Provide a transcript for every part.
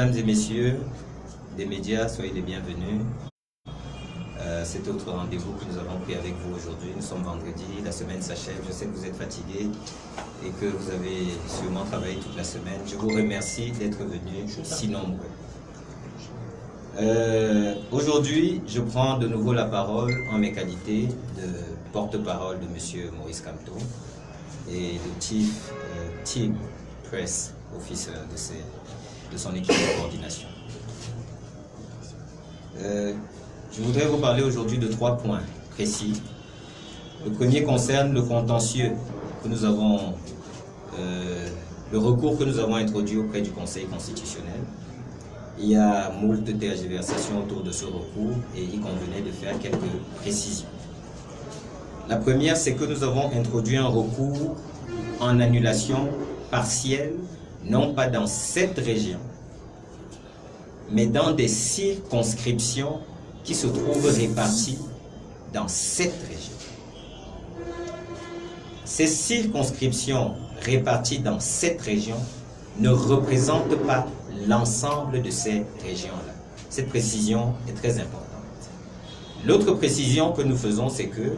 Mesdames et messieurs des médias, soyez les bienvenus. C'est autre rendez-vous que nous avons pris avec vous aujourd'hui. Nous sommes vendredi, la semaine s'achève. Je sais que vous êtes fatigués et que vous avez sûrement travaillé toute la semaine. Je vous remercie d'être venus si nombreux. Aujourd'hui, je prends de nouveau la parole en mes qualités de porte-parole de M. Maurice Kamto et de Team Press Officer de son équipe de coordination. Je voudrais vous parler aujourd'hui de 3 points précis. Le premier concerne le contentieux que nous avons, le recours que nous avons introduit auprès du Conseil constitutionnel. Il y a moult tergiversations autour de ce recours et il convenait de faire quelques précisions. La première, c'est que nous avons introduit un recours en annulation partielle, non pas dans cette région, mais dans des circonscriptions qui se trouvent réparties dans cette région. Ces circonscriptions réparties dans cette région ne représentent pas l'ensemble de ces régions-là. Cette précision est très importante. L'autre précision que nous faisons, c'est que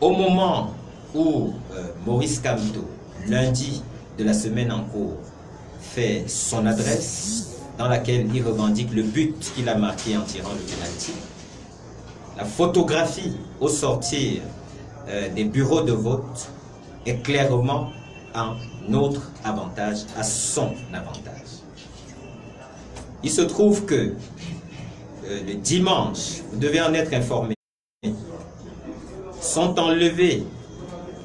au moment où Maurice Kamto, lundi de la semaine en cours, fait son adresse dans laquelle il revendique le but qu'il a marqué en tirant le penalty, la photographie au sortir des bureaux de vote est clairement un autre avantage, à son avantage. Il se trouve que le dimanche, vous devez en être informé, sont enlevés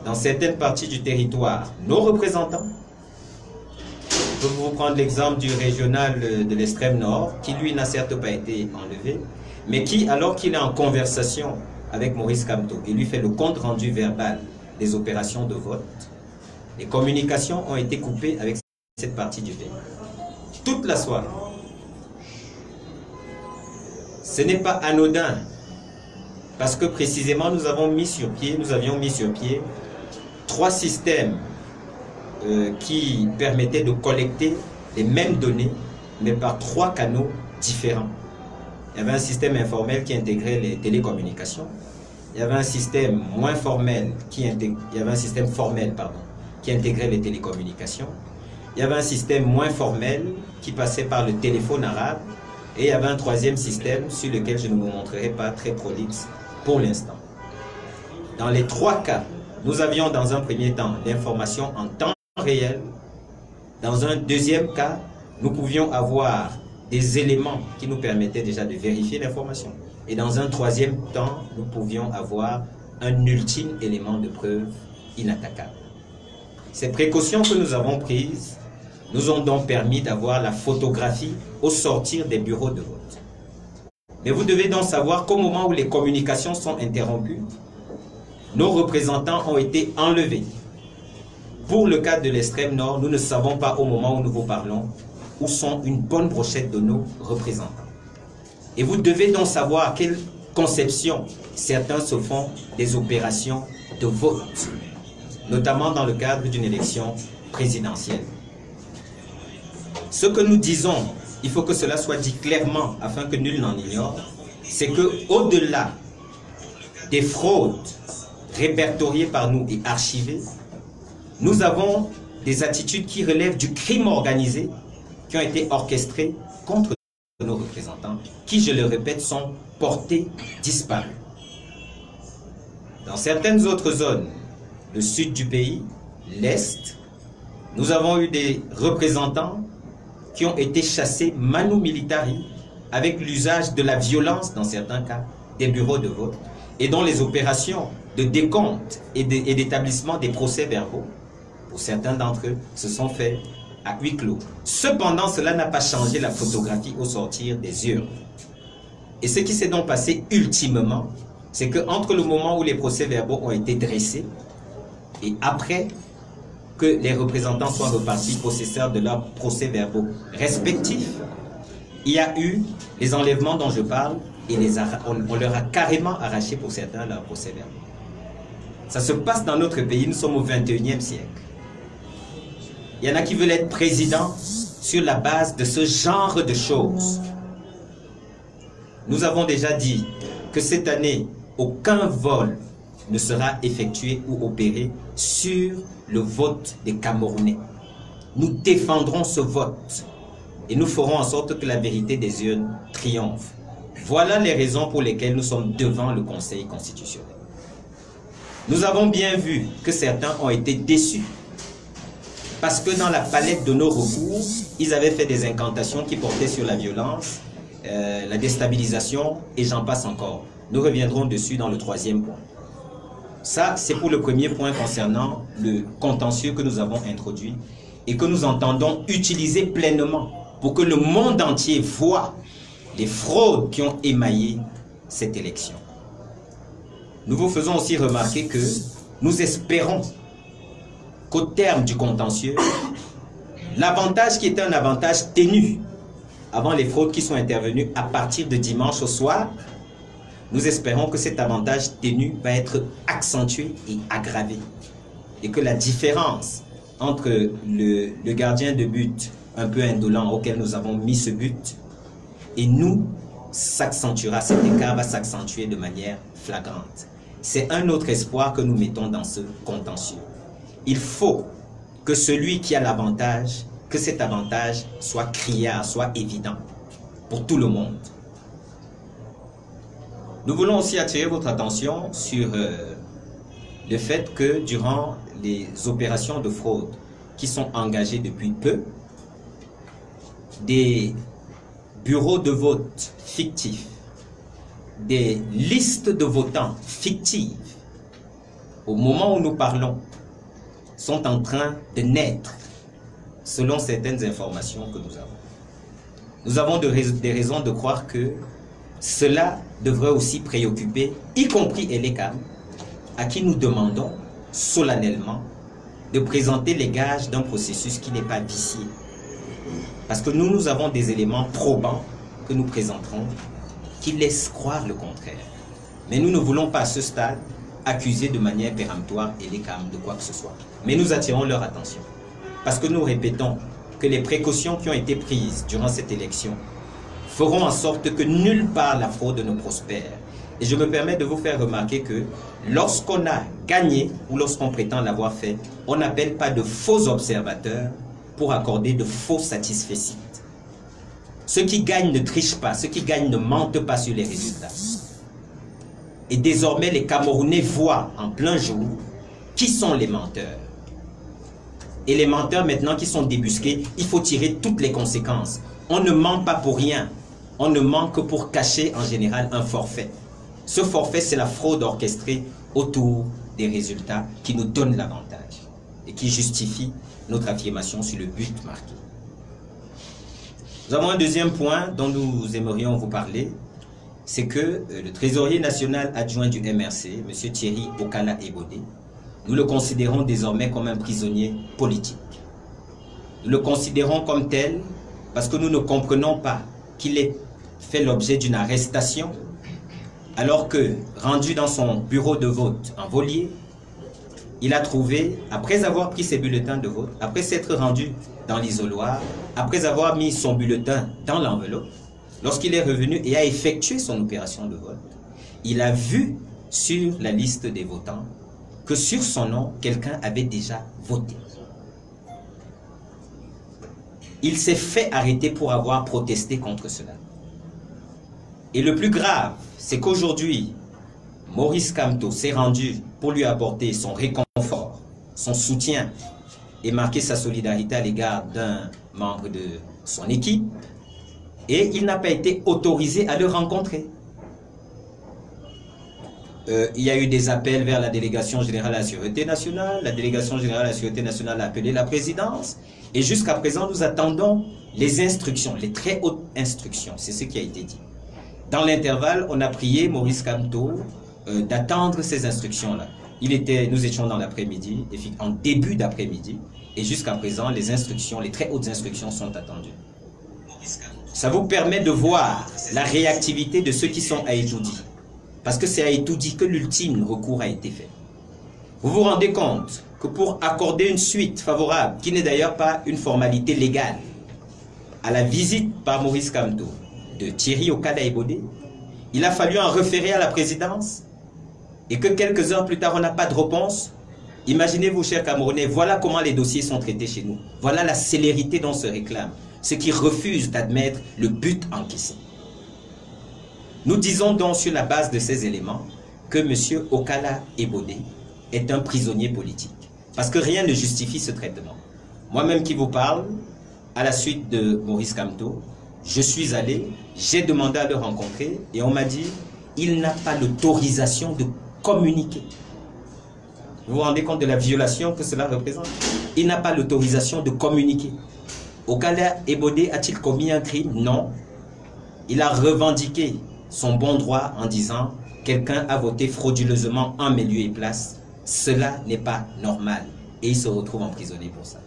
dans certaines parties du territoire nos représentants. Je peux vous prendre l'exemple du régional de l'extrême nord, qui lui n'a certes pas été enlevé, mais qui, alors qu'il est en conversation avec Maurice Kamto, il lui fait le compte rendu verbal des opérations de vote, les communications ont été coupées avec cette partie du pays. Toute la soirée. Ce n'est pas anodin, parce que précisément nous avions mis sur pied 3 systèmes qui permettaient de collecter les mêmes données, mais par 3 canaux différents. Il y avait un système informel qui intégrait les télécommunications. Il y avait un système moins formel formel qui intégrait les télécommunications. Il y avait un système moins formel qui passait par le téléphone arabe. Et il y avait un 3e système sur lequel je ne vous montrerai pas très prolixe pour l'instant. Dans les 3 cas, nous avions dans un premier temps l'information en temps réel. Dans un deuxième cas, nous pouvions avoir des éléments qui nous permettaient déjà de vérifier l'information. Et dans un 3e temps, nous pouvions avoir un ultime élément de preuve inattaquable. Ces précautions que nous avons prises nous ont donc permis d'avoir la photographie au sortir des bureaux de vote. Mais vous devez donc savoir qu'au moment où les communications sont interrompues, nos représentants ont été enlevés. Pour le cas de l'extrême nord, nous ne savons pas au moment où nous vous parlons où sont une bonne brochette de nos représentants. Et vous devez donc savoir quelle conception certains se font des opérations de vote, notamment dans le cadre d'une élection présidentielle. Ce que nous disons, il faut que cela soit dit clairement afin que nul n'en ignore, c'est que au-delà des fraudes répertoriées par nous et archivées, nous avons des attitudes qui relèvent du crime organisé qui ont été orchestrées contre nos représentants, qui, je le répète, sont portés disparus. Dans certaines autres zones, le sud du pays, l'est, nous avons eu des représentants qui ont été chassés manu militari avec l'usage de la violence, dans certains cas, des bureaux de vote, et dont les opérations de décompte et d'établissement des procès-verbaux, pour certains d'entre eux, se sont faits à huis clos. Cependant, cela n'a pas changé la photographie au sortir des urnes. Et ce qui s'est donc passé ultimement, c'est qu'entre le moment où les procès-verbaux ont été dressés et après que les représentants soient repartis possesseurs de leurs procès-verbaux respectifs, il y a eu les enlèvements dont je parle et on leur a carrément arraché pour certains leurs procès-verbaux. Ça se passe dans notre pays, nous sommes au 21e siècle. Il y en a qui veulent être président sur la base de ce genre de choses. Nous avons déjà dit que cette année, aucun vol ne sera effectué ou opéré sur le vote des Camerounais. Nous défendrons ce vote et nous ferons en sorte que la vérité des urnes triomphe. Voilà les raisons pour lesquelles nous sommes devant le Conseil constitutionnel. Nous avons bien vu que certains ont été déçus parce que dans la palette de nos recours, ils avaient fait des incantations qui portaient sur la violence, la déstabilisation et j'en passe encore. Nous reviendrons dessus dans le troisième point. Ça, c'est pour le premier point concernant le contentieux que nous avons introduit et que nous entendons utiliser pleinement pour que le monde entier voit les fraudes qui ont émaillé cette élection. Nous vous faisons aussi remarquer que nous espérons qu'au terme du contentieux, l'avantage qui était un avantage ténu avant les fraudes qui sont intervenues à partir de dimanche au soir, nous espérons que cet avantage ténu va être accentué et aggravé. Et que la différence entre le gardien de but un peu indolent auquel nous avons mis ce but et nous s'accentuera, cet écart va s'accentuer de manière flagrante. C'est un autre espoir que nous mettons dans ce contentieux. Il faut que celui qui a l'avantage, que cet avantage soit criard, soit évident pour tout le monde. Nous voulons aussi attirer votre attention sur le fait que durant les opérations de fraude qui sont engagées depuis peu, des bureaux de vote fictifs, des listes de votants fictives, au moment où nous parlons, sont en train de naître, selon certaines informations que nous avons. Nous avons des raisons de croire que cela devrait aussi préoccuper, y compris Elekam, à qui nous demandons solennellement de présenter les gages d'un processus qui n'est pas vicié. Parce que nous avons des éléments probants que nous présenterons qui laissent croire le contraire. Mais nous ne voulons pas à ce stade accuser de manière péremptoire Elekam de quoi que ce soit. Mais nous attirons leur attention. Parce que nous répétons que les précautions qui ont été prises durant cette élection feront en sorte que nulle part la fraude ne prospère. Et je me permets de vous faire remarquer que lorsqu'on a gagné ou lorsqu'on prétend l'avoir fait, on n'appelle pas de faux observateurs pour accorder de faux satisfecit. Ceux qui gagnent ne trichent pas, ceux qui gagnent ne mentent pas sur les résultats. Et désormais, les Camerounais voient en plein jour qui sont les menteurs. Et les menteurs maintenant qui sont débusqués, il faut tirer toutes les conséquences. On ne ment pas pour rien. On ne ment que pour cacher en général un forfait. Ce forfait, c'est la fraude orchestrée autour des résultats qui nous donnent l'avantage et qui justifie notre affirmation sur le but marqué. Nous avons un deuxième point dont nous aimerions vous parler, c'est que le trésorier national adjoint du MRC, M. Thierry Okala Ebodé, nous le considérons désormais comme un prisonnier politique. Nous le considérons comme tel parce que nous ne comprenons pas qu'il ait fait l'objet d'une arrestation alors que, rendu dans son bureau de vote en Volier, il a trouvé, après avoir pris ses bulletins de vote, après s'être rendu dans l'isoloir, après avoir mis son bulletin dans l'enveloppe, lorsqu'il est revenu et a effectué son opération de vote, il a vu sur la liste des votants que sur son nom, quelqu'un avait déjà voté. Il s'est fait arrêter pour avoir protesté contre cela. Et le plus grave, c'est qu'aujourd'hui, Maurice Kamto s'est rendu pour lui apporter son réconfort, son soutien et marquer sa solidarité à l'égard d'un membre de son équipe. Et il n'a pas été autorisé à le rencontrer. Il y a eu des appels vers la délégation générale à la Sûreté nationale. La délégation générale à la Sûreté nationale a appelé la présidence. Et jusqu'à présent, nous attendons les instructions, les très hautes instructions. C'est ce qui a été dit. Dans l'intervalle, on a prié Maurice Kamto d'attendre ces instructions-là. Nous étions dans l'après-midi, en début d'après-midi, et jusqu'à présent, les instructions, les très hautes instructions sont attendues. Ça vous permet de voir la réactivité de ceux qui sont à Etoudi. Parce que c'est à Etoudi que l'ultime recours a été fait. Vous vous rendez compte que pour accorder une suite favorable, qui n'est d'ailleurs pas une formalité légale, à la visite par Maurice Kamto de Thierry Okada Ebodé, il a fallu en référer à la présidence et que quelques heures plus tard, on n'a pas de réponse. Imaginez-vous, chers Camerounais, voilà comment les dossiers sont traités chez nous. Voilà la célérité dont se réclament ceux qui refusent d'admettre le but en question. Nous disons donc sur la base de ces éléments que M. Okada Ebodé est un prisonnier politique. Parce que rien ne justifie ce traitement. Moi-même qui vous parle, à la suite de Maurice Kamto, je suis allé, j'ai demandé à le rencontrer et on m'a dit il n'a pas l'autorisation de communiquer. Vous vous rendez compte de la violation que cela représente? Il n'a pas l'autorisation de communiquer. Okada Ebodé a-t-il commis un crime? Non. Il a revendiqué son bon droit en disant quelqu'un a voté frauduleusement en mes lieux et places. Cela n'est pas normal. Et il se retrouve emprisonné pour ça.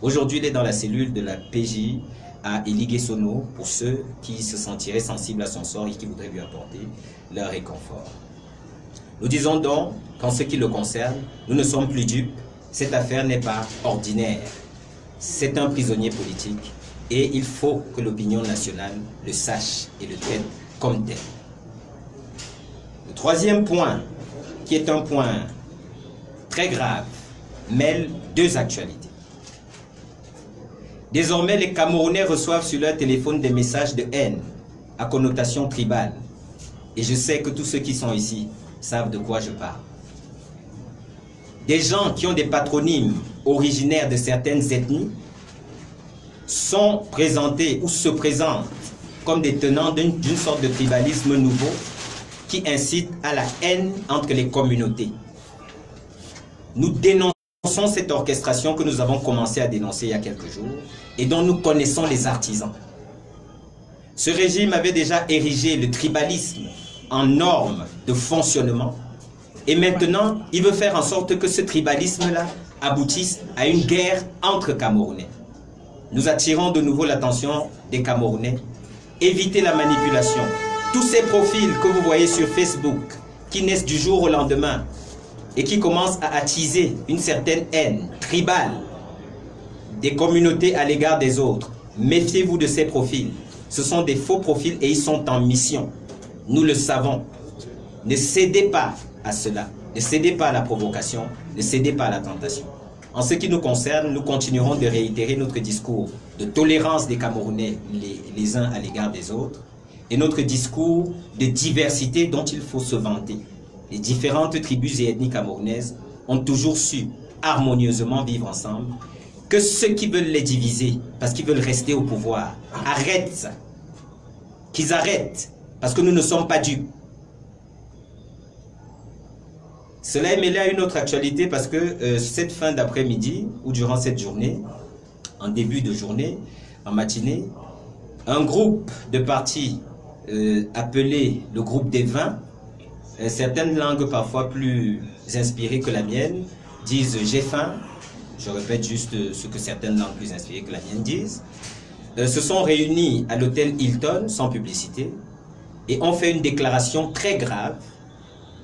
Aujourd'hui, il est dans la cellule de la PJ à Eligé-Sono pour ceux qui se sentiraient sensibles à son sort et qui voudraient lui apporter leur réconfort. Nous disons donc qu'en ce qui le concerne, nous ne sommes plus dupes. Cette affaire n'est pas ordinaire. C'est un prisonnier politique et il faut que l'opinion nationale le sache et le traite comme tel. Le troisième point, qui est un point très grave, mêle deux actualités. Désormais, les Camerounais reçoivent sur leur téléphone des messages de haine à connotation tribale. Et je sais que tous ceux qui sont ici savent de quoi je parle. Des gens qui ont des patronymes originaires de certaines ethnies sont présentés ou se présentent comme des tenants d'une sorte de tribalisme nouveau qui incite à la haine entre les communautés. Nous dénonçons cette orchestration que nous avons commencé à dénoncer il y a quelques jours et dont nous connaissons les artisans. Ce régime avait déjà érigé le tribalisme en norme de fonctionnement et maintenant il veut faire en sorte que ce tribalisme-là aboutisse à une guerre entre Camerounais. Nous attirons de nouveau l'attention des Camerounais. Évitez la manipulation. Tous ces profils que vous voyez sur Facebook qui naissent du jour au lendemain et qui commencent à attiser une certaine haine tribale des communautés à l'égard des autres. Méfiez-vous de ces profils. Ce sont des faux profils et ils sont en mission. Nous le savons. Ne cédez pas à cela. Ne cédez pas à la provocation. Ne cédez pas à la tentation. En ce qui nous concerne, nous continuerons de réitérer notre discours de tolérance des Camerounais les uns à l'égard des autres et notre discours de diversité dont il faut se vanter. Les différentes tribus et ethnies camerounaises ont toujours su harmonieusement vivre ensemble. Que ceux qui veulent les diviser, parce qu'ils veulent rester au pouvoir, arrêtent ça. Qu'ils arrêtent, parce que nous ne sommes pas dupes. Cela est mêlé à une autre actualité parce que cette fin d'après-midi, ou durant cette journée, en début de journée, en matinée, un groupe de partis appelé le groupe des 20, certaines langues parfois plus inspirées que la mienne disent « j'ai faim », je répète juste ce que certaines langues plus inspirées que la mienne disent, se sont réunis à l'hôtel Hilton, sans publicité, et ont fait une déclaration très grave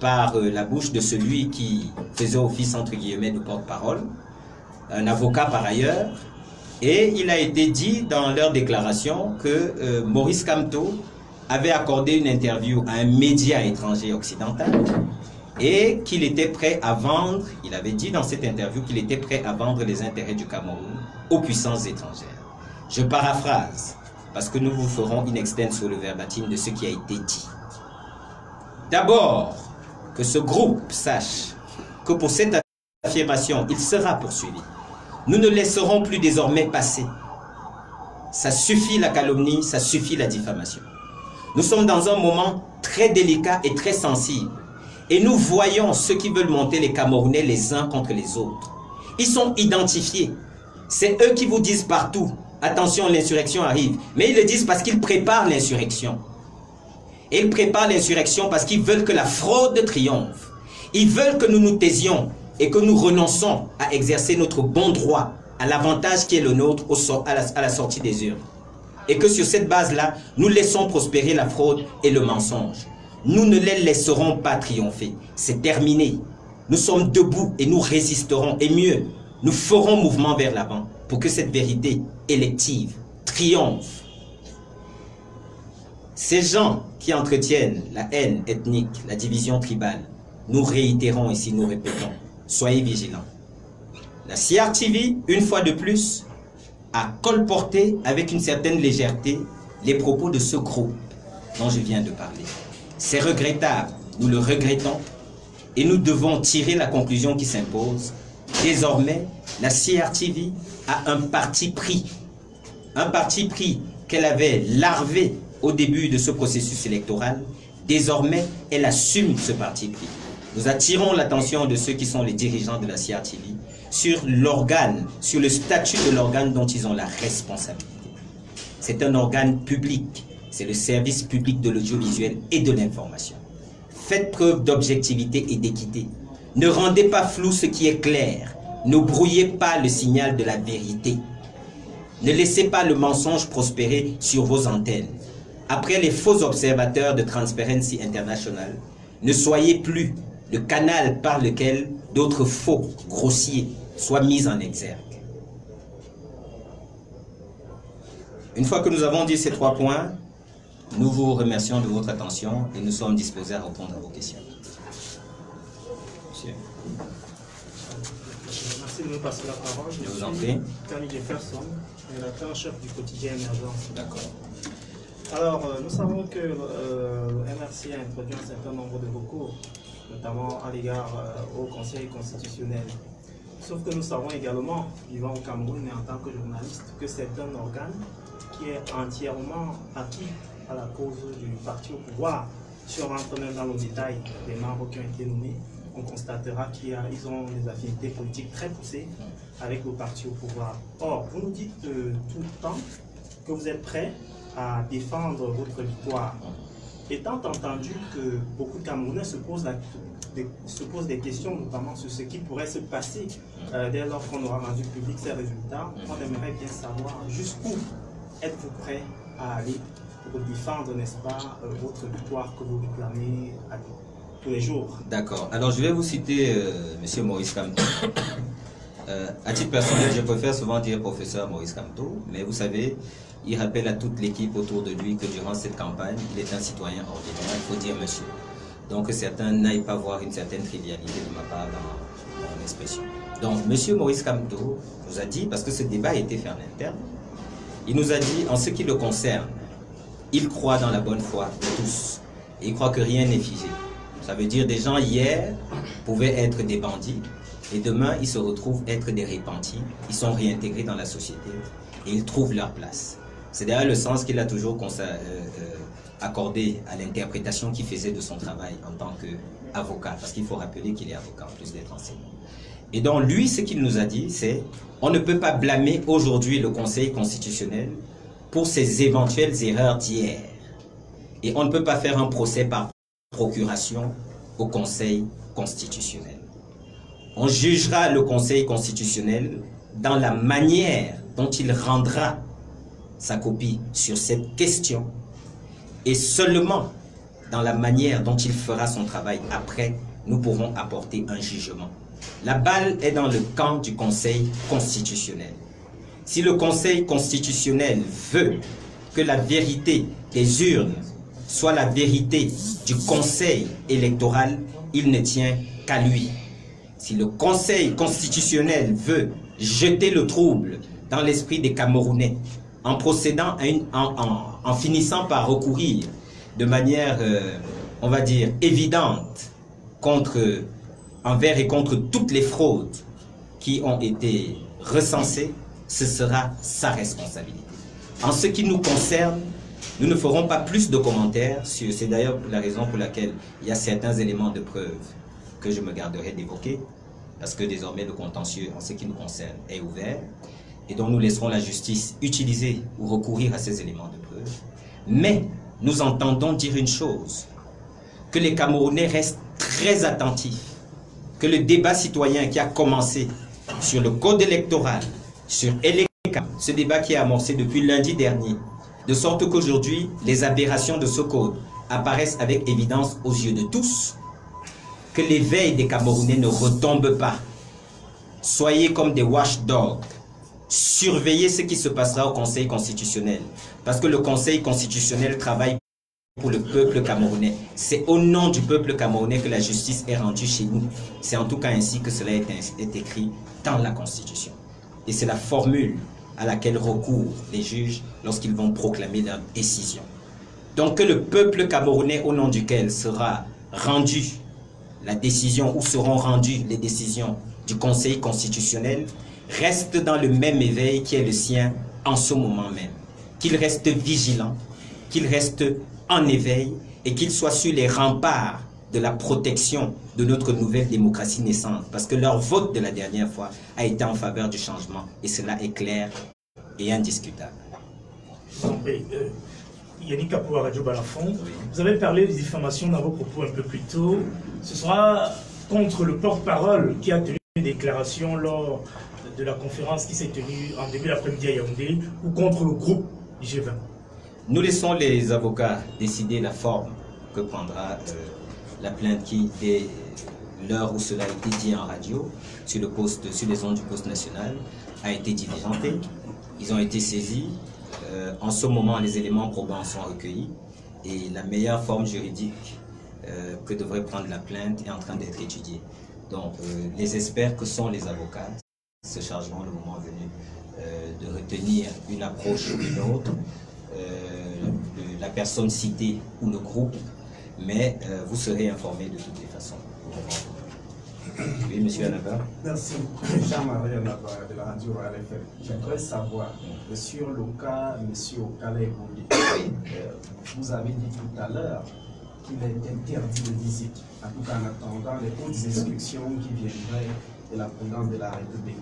par la bouche de celui qui faisait office entre guillemets de porte-parole, un avocat par ailleurs, et il a été dit dans leur déclaration que Maurice Kamto avait accordé une interview à un média étranger occidental et qu'il était prêt à vendre, il avait dit dans cette interview qu'il était prêt à vendre les intérêts du Cameroun aux puissances étrangères. Je paraphrase, parce que nous vous ferons in extenso le verbatim de ce qui a été dit. D'abord, que ce groupe sache que pour cette affirmation, il sera poursuivi. Nous ne laisserons plus désormais passer. Ça suffit la calomnie, ça suffit la diffamation. Nous sommes dans un moment très délicat et très sensible. Et nous voyons ceux qui veulent monter les Camerounais les uns contre les autres. Ils sont identifiés. C'est eux qui vous disent partout, attention, l'insurrection arrive. Mais ils le disent parce qu'ils préparent l'insurrection. Et ils préparent l'insurrection parce qu'ils veulent que la fraude triomphe. Ils veulent que nous nous taisions et que nous renonçons à exercer notre bon droit à l'avantage qui est le nôtre à la sortie des urnes. Et que sur cette base-là, nous laissons prospérer la fraude et le mensonge. Nous ne les laisserons pas triompher. C'est terminé. Nous sommes debout et nous résisterons. Et mieux, nous ferons mouvement vers l'avant pour que cette vérité élective triomphe. Ces gens qui entretiennent la haine ethnique, la division tribale, nous réitérons ici, nous répétons, soyez vigilants. La CRTV, une fois de plus, a colporté avec une certaine légèreté les propos de ce groupe dont je viens de parler. C'est regrettable, nous le regrettons, et nous devons tirer la conclusion qui s'impose. Désormais, la CRTV a un parti pris qu'elle avait larvé au début de ce processus électoral. Désormais, elle assume ce parti pris. Nous attirons l'attention de ceux qui sont les dirigeants de la CRTV sur l'organe, sur le statut de l'organe dont ils ont la responsabilité. C'est un organe public, c'est le service public de l'audiovisuel et de l'information. Faites preuve d'objectivité et d'équité. Ne rendez pas flou ce qui est clair. Ne brouillez pas le signal de la vérité. Ne laissez pas le mensonge prospérer sur vos antennes. Après les faux observateurs de Transparency International, ne soyez plus le canal par lequel d'autres faux, grossiers, soient mis en exergue. Une fois que nous avons dit ces 3 points, nous vous remercions de votre attention et nous sommes disposés à répondre à vos questions. Monsieur. Merci de nous passer la parole. Je vous en prie. Camille Jefferson, rédacteur en chef du quotidien Émergence. D'accord. Alors, nous savons que le MRC a introduit un certain nombre de recours, notamment à l'égard au Conseil constitutionnel. Sauf que nous savons également, vivant au Cameroun et en tant que journaliste, que c'est un organe qui est entièrement acquis à la cause du parti au pouvoir. Si on rentre même dans le détail des membres qui ont été nommés, on constatera qu'ils ont des affinités politiques très poussées avec le parti au pouvoir. Or, vous nous dites tout le temps que vous êtes prêts à défendre votre victoire. Étant entendu que beaucoup de Camerounais se posent des questions, notamment sur ce qui pourrait se passer dès lors qu'on aura rendu public ces résultats, on aimerait bien savoir jusqu'où êtes-vous prêts à aller pour défendre, n'est-ce pas, votre victoire que vous réclamez tous les jours. D'accord. Alors, je vais vous citer M. Maurice Kamto. À titre personnel, je préfère souvent dire professeur Maurice Kamto, mais vous savez, il rappelle à toute l'équipe autour de lui que durant cette campagne, il est un citoyen ordinaire, il faut dire monsieur. Donc, que certains n'aillent pas voir une certaine trivialité de ma part dans mon expression. Donc, M. Maurice Kamto nous a dit, parce que ce débat a été fait en interne, il nous a dit, en ce qui le concerne, il croit dans la bonne foi de tous. Et il croit que rien n'est figé. Ça veut dire des gens hier pouvaient être des bandits et demain ils se retrouvent être des repentis. Ils sont réintégrés dans la société et ils trouvent leur place. C'est d'ailleurs le sens qu'il a toujours accordé à l'interprétation qu'il faisait de son travail en tant qu'avocat. Parce qu'il faut rappeler qu'il est avocat en plus d'être enseignant. Et donc lui, ce qu'il nous a dit, c'est on ne peut pas blâmer aujourd'hui le Conseil constitutionnel pour ses éventuelles erreurs d'hier. Et on ne peut pas faire un procès par procuration au Conseil constitutionnel. On jugera le Conseil constitutionnel dans la manière dont il rendra sa copie sur cette question et seulement dans la manière dont il fera son travail après, nous pourrons apporter un jugement. La balle est dans le camp du Conseil constitutionnel. Si le Conseil constitutionnel veut que la vérité des urnes soit la vérité du Conseil électoral, il ne tient qu'à lui. Si le Conseil constitutionnel veut jeter le trouble dans l'esprit des Camerounais en procédant en finissant par recourir de manière, on va dire, évidente envers et contre toutes les fraudes qui ont été recensées, ce sera sa responsabilité. En ce qui nous concerne, nous ne ferons pas plus de commentaires sur... C'est d'ailleurs la raison pour laquelle il y a certains éléments de preuve que je me garderai d'évoquer, parce que désormais le contentieux, en ce qui nous concerne, est ouvert, et donc nous laisserons la justice utiliser ou recourir à ces éléments de preuve. Mais nous entendons dire une chose, que les Camerounais restent très attentifs, que le débat citoyen qui a commencé sur le code électoral, sur Elecam, ce débat qui est amorcé depuis lundi dernier, de sorte qu'aujourd'hui, les aberrations de ce code apparaissent avec évidence aux yeux de tous, que l'éveil des Camerounais ne retombe pas. Soyez comme des watchdogs surveiller ce qui se passera au Conseil constitutionnel. Parce que le Conseil constitutionnel travaille pour le peuple camerounais. C'est au nom du peuple camerounais que la justice est rendue chez nous. C'est en tout cas ainsi que cela est écrit dans la Constitution. Et c'est la formule à laquelle recourent les juges lorsqu'ils vont proclamer leur décision. Donc que le peuple camerounais au nom duquel sera rendu la décision ou seront rendues les décisions du Conseil constitutionnel reste dans le même éveil qui est le sien en ce moment même. Qu'il reste vigilant, qu'il reste en éveil et qu'il soit sur les remparts de la protection de notre nouvelle démocratie naissante. Parce que leur vote de la dernière fois a été en faveur du changement et cela est clair et indiscutable. Yannick Kapou à Radio Balafon, vous avez parlé des diffamations dans vos propos un peu plus tôt. Ce sera contre le porte-parole qui a tenu une déclaration lors de la conférence qui s'est tenue en début d'après-midi à Yaoundé ou contre le groupe G20? Nous laissons les avocats décider la forme que prendra la plainte qui, dès l'heure où cela a été dit en radio, sur les ondes du poste national, a été diligentée. Ils ont été saisis. En ce moment, les éléments probants sont recueillis et la meilleure forme juridique que devrait prendre la plainte est en train d'être étudiée. Donc, les experts que sont les avocats se chargeront le moment venu de retenir une approche ou une autre, la personne citée ou le groupe, mais vous serez informés de toutes les façons. Oui, monsieur Anaba. Merci. Jean-Marie Anaba de la radio Royal FM. J'aimerais savoir, sur le cas M. Okala Ebonde, vous avez dit tout à l'heure qu'il est interdit de visite, en tout cas en attendant les hautes instructions qui viendraient de la présidence de la République.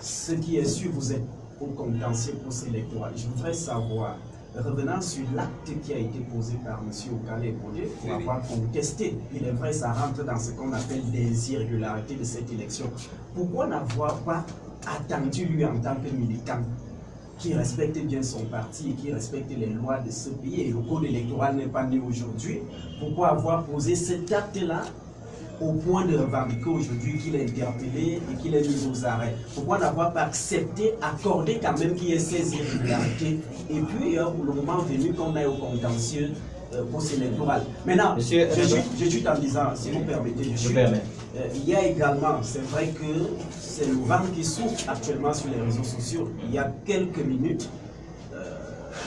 Ce qui est sûr, vous êtes au contentieux post-électoral. Je voudrais savoir, revenant sur l'acte qui a été posé par M. Okala Ebonde pour avoir contesté, il est vrai, ça rentre dans ce qu'on appelle des irrégularités de cette élection. Pourquoi n'avoir pas attendu lui en tant que militant qui respecte bien son parti et qui respecte les lois de ce pays, et le code électoral n'est pas né aujourd'hui, pourquoi avoir posé cet acte-là au point de revendiquer aujourd'hui qu'il est interpellé et qu'il est mis aux arrêts? Pourquoi n'avoir pas accepté, accordé quand même qu'il y ait ces irrégularités et puis le moment venu qu'on aille au contentieux post-électoral? Maintenant, je suis en disant, si vous permettez, il y a également, c'est vrai que c'est le vent qui souffle actuellement sur les réseaux sociaux. Il y a quelques minutes,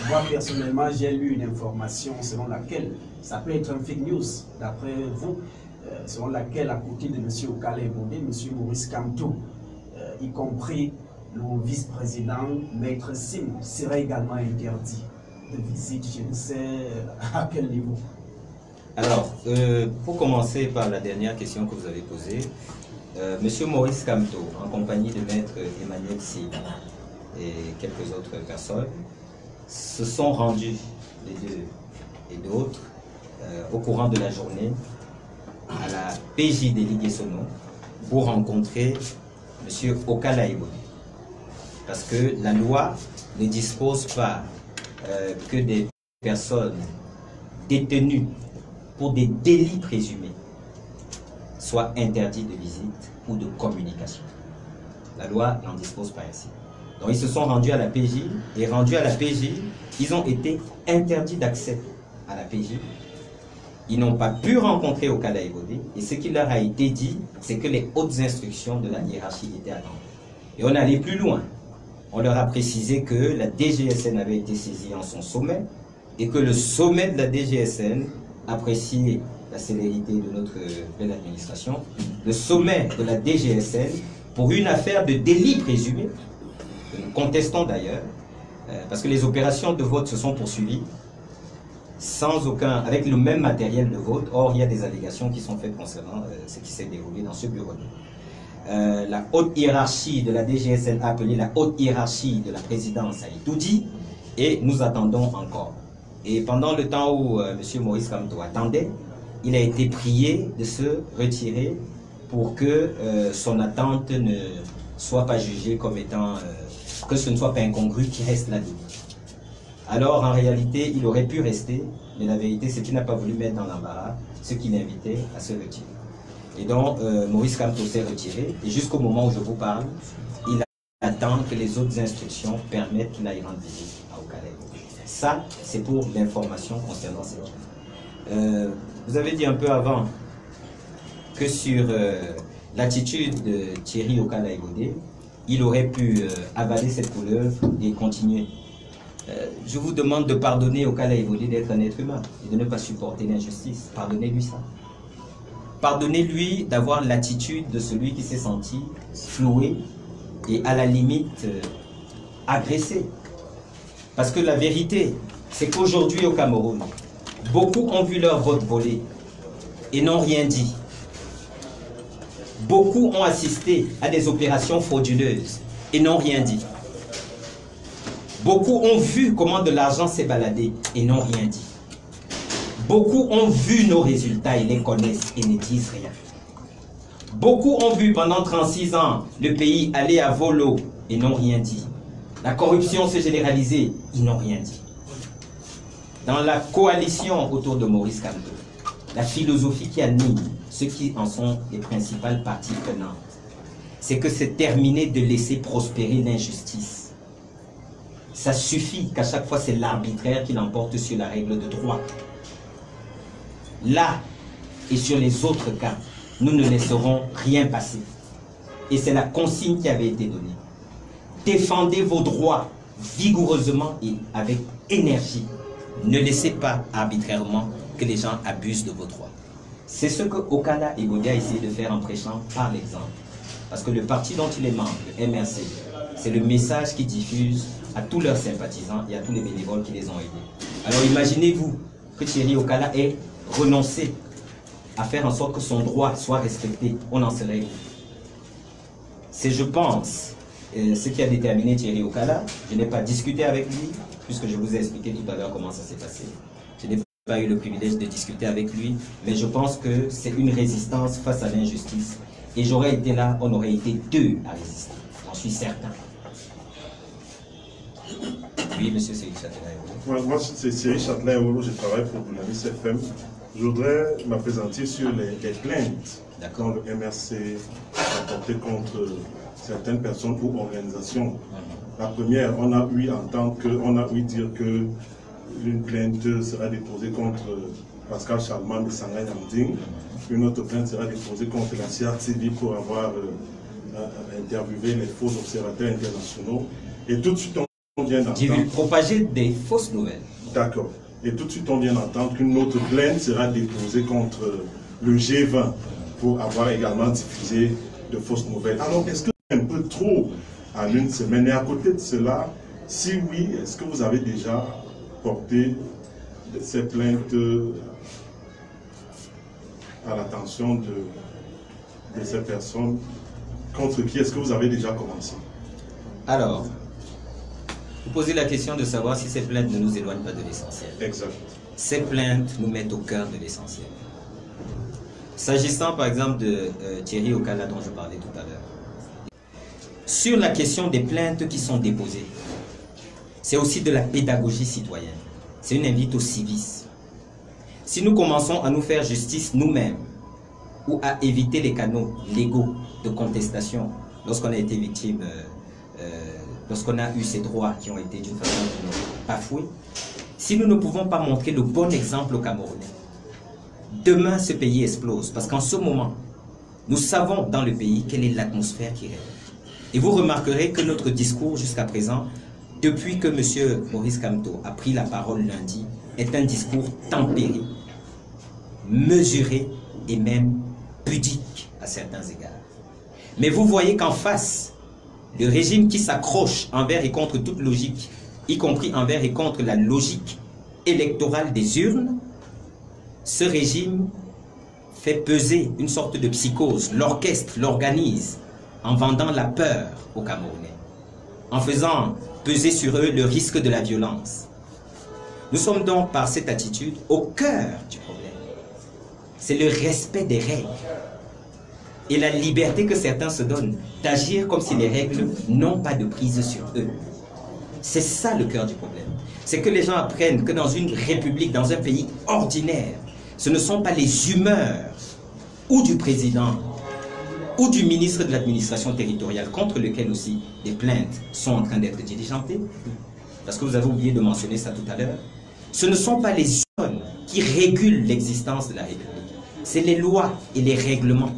moi personnellement, j'ai lu une information selon laquelle, ça peut être un fake news d'après vous, selon laquelle, à côté de M. Okala Ebonde, M. Maurice Kamto, y compris le vice-président Maître Sim, serait également interdit de visite. Je ne sais à quel niveau. Alors, pour commencer par la dernière question que vous avez posée, M. Maurice Kamto, en compagnie de Maître Emmanuel Sim et quelques autres personnes, se sont rendus, les deux et d'autres, au courant de la journée, à la PJ des Ligues Sono pour rencontrer M. Okala Ebonde. Parce que la loi ne dispose pas que des personnes détenues pour des délits présumés soient interdites de visite ou de communication. La loi n'en dispose pas ainsi. Donc ils se sont rendus à la PJ et rendus à la PJ, ils ont été interdits d'accès à la PJ. Ils n'ont pas pu rencontrer Okala Ebonde et ce qui leur a été dit, c'est que les hautes instructions de la hiérarchie étaient attendues. Et on allait plus loin. On leur a précisé que la DGSN avait été saisie en son sommet et que le sommet de la DGSN appréciait la célérité de notre belle administration. Le sommet de la DGSN, pour une affaire de délit présumé, que nous contestons d'ailleurs, parce que les opérations de vote se sont poursuivies sans aucun, avec le même matériel de vote. Or, il y a des allégations qui sont faites concernant ce qui s'est déroulé dans ce bureau. La haute hiérarchie de la DGSN, appelée la haute hiérarchie de la présidence, a tout dit, et nous attendons encore. Et pendant le temps où M. Maurice Kamto attendait, il a été prié de se retirer pour que son attente ne soit pas jugée comme étant, que ce ne soit pas incongru qu'il reste là-dedans. Alors en réalité, il aurait pu rester, mais la vérité c'est qu'il n'a pas voulu mettre dans l'embarras ce qui l'invitait à se retirer. Et donc Maurice Kamto s'est retiré, et jusqu'au moment où je vous parle, il attend que les autres instructions permettent qu'il aille rendre visite à Okala. Ça, c'est pour l'information concernant cette chose. Vous avez dit un peu avant que sur l'attitude de Thierry Okala-Ebode, il aurait pu avaler cette couleuvre et continuer. Je vous demande de pardonner Okala-Ebode d'être un être humain et de ne pas supporter l'injustice. Pardonnez-lui ça. Pardonnez-lui d'avoir l'attitude de celui qui s'est senti floué et à la limite agressé. Parce que la vérité, c'est qu'aujourd'hui au Cameroun, beaucoup ont vu leur vote volé et n'ont rien dit. Beaucoup ont assisté à des opérations frauduleuses et n'ont rien dit. Beaucoup ont vu comment de l'argent s'est baladé et n'ont rien dit. Beaucoup ont vu nos résultats et les connaissent et ne disent rien. Beaucoup ont vu pendant 36 ans le pays aller à volo et n'ont rien dit. La corruption s'est généralisée, ils n'ont rien dit. Dans la coalition autour de Maurice Kamto, la philosophie qui anime ceux qui en sont les principales parties prenantes, c'est que c'est terminé de laisser prospérer l'injustice. Ça suffit qu'à chaque fois c'est l'arbitraire qui l'emporte sur la règle de droit. Là et sur les autres cas, nous ne laisserons rien passer. Et c'est la consigne qui avait été donnée. Défendez vos droits vigoureusement et avec énergie. Ne laissez pas arbitrairement que les gens abusent de vos droits. C'est ce que Okala-Ebode a essayé de faire en prêchant par l'exemple. Parce que le parti dont il est membre, le MRC, c'est le message qu'il diffuse à tous leurs sympathisants et à tous les bénévoles qui les ont aidés. Alors imaginez-vous que Thierry Okala ait renoncé à faire en sorte que son droit soit respecté. On en serait où? C'est, je pense, ce qui a déterminé Thierry Okala. Je n'ai pas discuté avec lui, puisque je vous ai expliqué tout à l'heure comment ça s'est passé. Je n'ai pas eu le privilège de discuter avec lui, mais je pense que c'est une résistance face à l'injustice. Et j'aurais été là, on aurait été deux à résister. J'en suis certain. Oui, monsieur Cyril Châtelain. Moi, c'est Cyril Châtelain, je travaille pour Dynamis FM. Je voudrais m'appesantir sur les plaintes dont le MRC a porté contre certaines personnes ou organisations. La première, on a ouï dire que une plainte sera déposée contre Pascal Charlemagne de Sangay Namding. Une autre plainte sera déposée contre la CRTV pour avoir interviewé les faux observateurs internationaux. Et tout de suite, on vient d'entendre... propager des fausses nouvelles. D'accord. Et tout de suite, on vient d'entendre qu'une autre plainte sera déposée contre le G20 pour avoir également diffusé de fausses nouvelles. Alors, est-ce que c'est un peu trop en une semaine? Et à côté de cela, si oui, est-ce que vous avez déjà porté ces plaintes à l'attention de ces personnes? Contre qui est-ce que vous avez déjà commencé? Alors, vous posez la question de savoir si ces plaintes ne nous éloignent pas de l'essentiel. Exact. Ces plaintes nous mettent au cœur de l'essentiel. S'agissant par exemple de Thierry Okala dont je parlais tout à l'heure, sur la question des plaintes qui sont déposées, c'est aussi de la pédagogie citoyenne. C'est une invite au civisme. Si nous commençons à nous faire justice nous-mêmes ou à éviter les canaux légaux de contestation lorsqu'on a été victime, lorsqu'on a eu ces droits qui ont été d'une façon ou d'une autre bafoués, si nous ne pouvons pas montrer le bon exemple aux Camerounais, demain ce pays explose. Parce qu'en ce moment, nous savons dans le pays quelle est l'atmosphère qui règne. Et vous remarquerez que notre discours jusqu'à présent, depuis que M. Maurice Kamto a pris la parole lundi, est un discours tempéré, mesuré et même pudique à certains égards. Mais vous voyez qu'en face, le régime qui s'accroche envers et contre toute logique, y compris envers et contre la logique électorale des urnes, ce régime fait peser une sorte de psychose, l'orchestre l'organise en vendant la peur aux Camerounais, en faisant peser sur eux le risque de la violence. Nous sommes donc par cette attitude au cœur du problème. C'est le respect des règles et la liberté que certains se donnent d'agir comme si les règles n'ont pas de prise sur eux. C'est ça le cœur du problème. C'est que les gens apprennent que dans une république, dans un pays ordinaire, ce ne sont pas les humeurs ou du président ou du ministre de l'administration territoriale, contre lequel aussi des plaintes sont en train d'être diligentées, parce que vous avez oublié de mentionner ça tout à l'heure, ce ne sont pas les zones qui régulent l'existence de la République, c'est les lois et les règlements,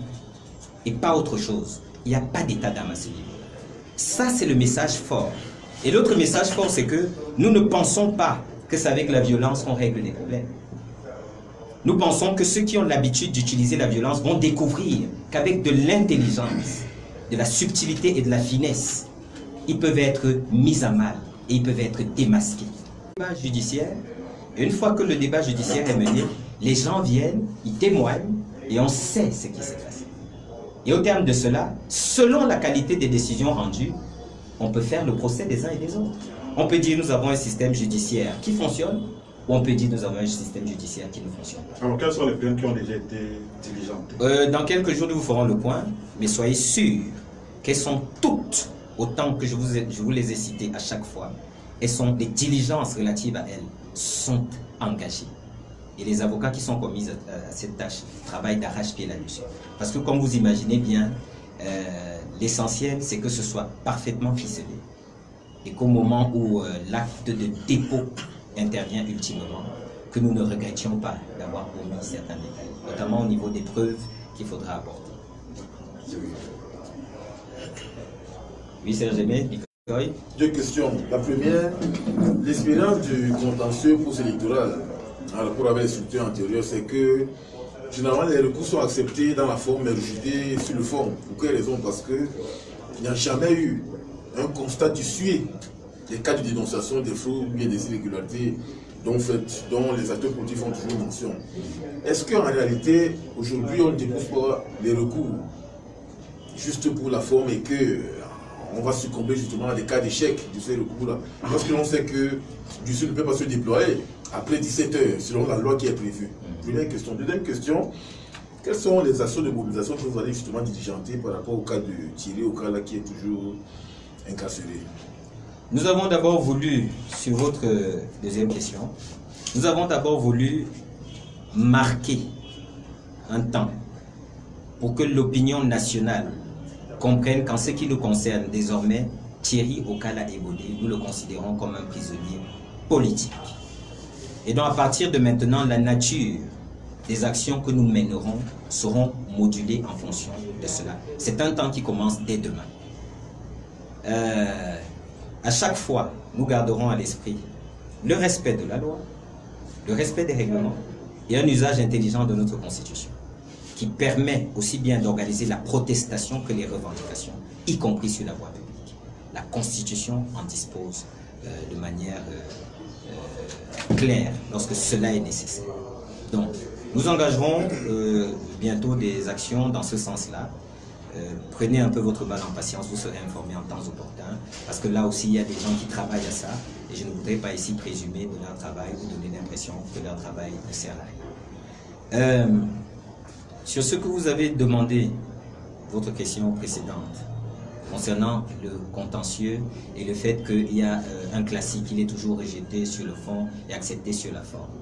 et pas autre chose. Il n'y a pas d'état d'âme à ce niveau. Ça, c'est le message fort. Et l'autre message fort, c'est que nous ne pensons pas que c'est avec la violence qu'on règle les problèmes. Nous pensons que ceux qui ont l'habitude d'utiliser la violence vont découvrir qu'avec de l'intelligence, de la subtilité et de la finesse, ils peuvent être mis à mal et ils peuvent être démasqués. Le débat judiciaire, et une fois que le débat judiciaire est mené, les gens viennent, ils témoignent et on sait ce qui s'est passé. Et au terme de cela, selon la qualité des décisions rendues, on peut faire le procès des uns et des autres. On peut dire nous avons un système judiciaire qui fonctionne, ou on peut dire nous avons un système judiciaire qui ne fonctionne pas. Alors, quelles sont les plaintes qui ont déjà été diligentées? Dans quelques jours, nous vous ferons le point, mais soyez sûrs qu'elles sont toutes, autant que je vous les ai citées à chaque fois, les diligences relatives à elles sont engagées. Et les avocats qui sont commis à cette tâche travaillent d'arrache-pied là-dessus. Parce que comme vous imaginez bien, l'essentiel c'est que ce soit parfaitement ficelé. Et qu'au moment où l'acte de dépôt intervient ultimement, que nous ne regrettions pas d'avoir omis certains détails, notamment au niveau des preuves qu'il faudra apporter. Oui, Serge Aimé, Nicolas. Deux questions. La première, l'expérience du contentieux post-électoral en rapport avec les structures antérieures, c'est que généralement les recours sont acceptés dans la forme mais rejetés sur le fond. Pour quelle raison? Parce qu'il n'y a jamais eu un constat d'issue des cas de dénonciation des fraudes ou bien des irrégularités dont les acteurs politiques font toujours mention. Est-ce qu'en réalité, aujourd'hui, on ne dépose pas les recours juste pour la forme et que on va succomber justement à des cas d'échec de ces recours-là? Parce que l'on sait que l'issue ne peut pas se déployer après 17 heures, selon la loi qui est prévue. Première question. Deuxième question, quelles sont les actions de mobilisation que vous allez justement diligenter par rapport au cas de Thierry, au cas là qui est toujours incarcéré? Nous avons d'abord voulu, sur votre deuxième question, nous avons d'abord voulu marquer un temps pour que l'opinion nationale comprenne qu'en ce qui nous concerne désormais, Thierry Okala Ebodé, nous le considérons comme un prisonnier politique. Et donc à partir de maintenant, la nature des actions que nous mènerons seront modulées en fonction de cela. C'est un temps qui commence dès demain. À chaque fois, nous garderons à l'esprit le respect de la loi, le respect des règlements et un usage intelligent de notre Constitution qui permet aussi bien d'organiser la protestation que les revendications, y compris sur la voie publique. La Constitution en dispose de manière claire lorsque cela est nécessaire. Donc, nous engagerons bientôt des actions dans ce sens-là. Prenez un peu votre balle en patience, vous serez informés en temps opportun, parce que là aussi il y a des gens qui travaillent à ça, et je ne voudrais pas ici présumer de leur travail ou donner l'impression que leur travail ne sert à rien. Sur ce que vous avez demandé, votre question précédente, concernant le contentieux et le fait qu'il y a un classique, il est toujours rejeté sur le fond et accepté sur la forme.